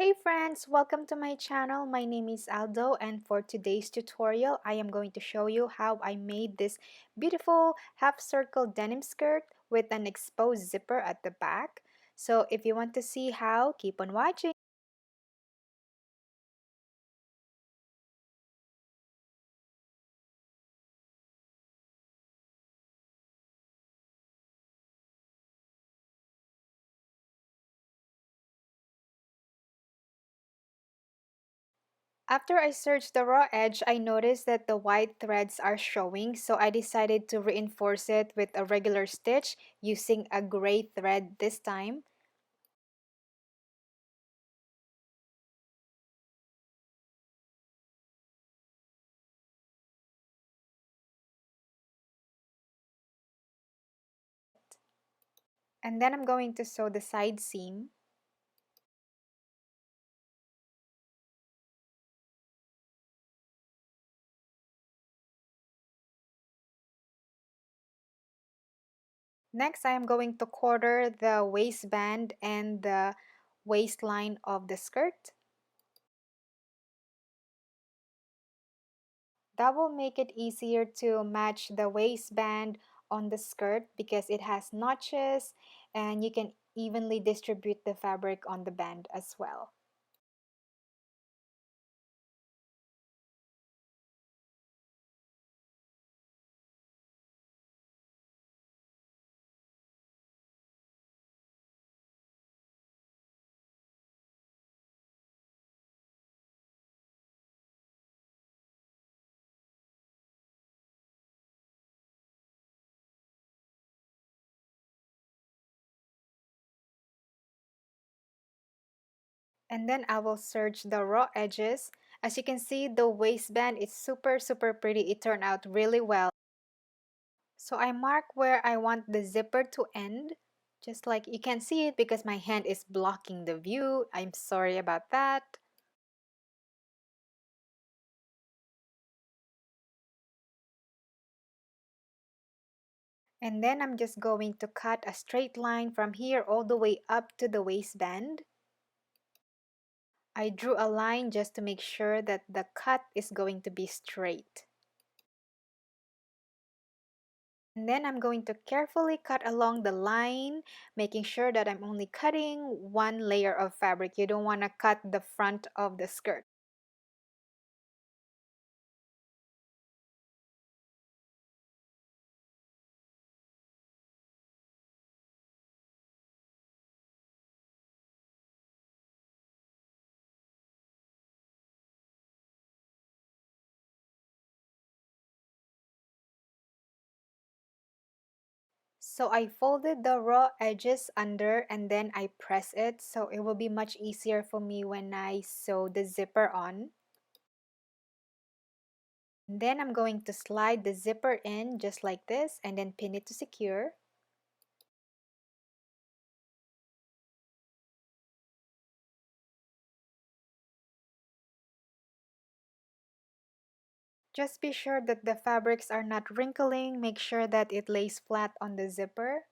Hey friends, welcome to my channel. My name is Aldo, and for today's tutorial, I am going to show you how I made this beautiful half circle denim skirt with an exposed zipper at the back. So if you want to see how, keep on watching. After I searched the raw edge, I noticed that the white threads are showing, so I decided to reinforce it with a regular stitch using a gray thread this time. And then I'm going to sew the side seam. Next, I am going to quarter the waistband and the waistline of the skirt. That will make it easier to match the waistband on the skirt because it has notches and you can evenly distribute the fabric on the band as well. And then I will serge the raw edges. As you can see, the waistband is super pretty. It turned out really well. So I mark where I want the zipper to end. Just like you can see it because my hand is blocking the view. I'm sorry about that. And then I'm just going to cut a straight line from here all the way up to the waistband. I drew a line just to make sure that the cut is going to be straight. And then I'm going to carefully cut along the line, making sure that I'm only cutting one layer of fabric. You don't want to cut the front of the skirt. So I folded the raw edges under and then I press it so it will be much easier for me when I sew the zipper on. Then I'm going to slide the zipper in just like this and then pin it to secure. Just be sure that the fabrics are not wrinkling. Make sure that it lays flat on the zipper.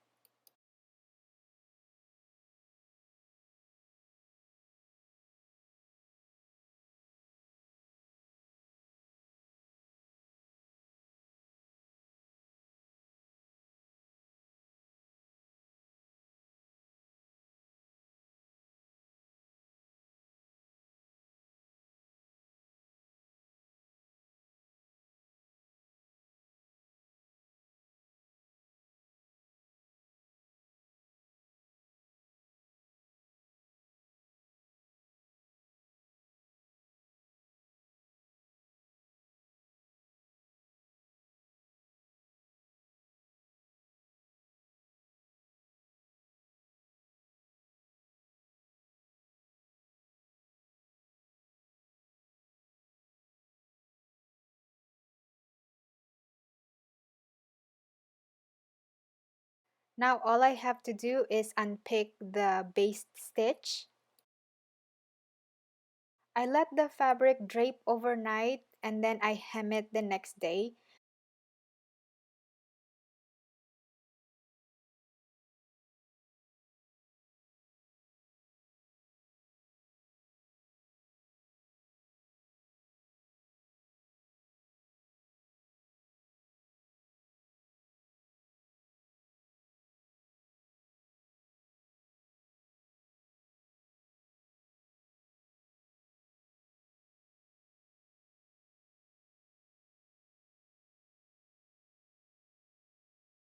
Now all I have to do is unpick the base stitch. I let the fabric drape overnight and then I hem it the next day.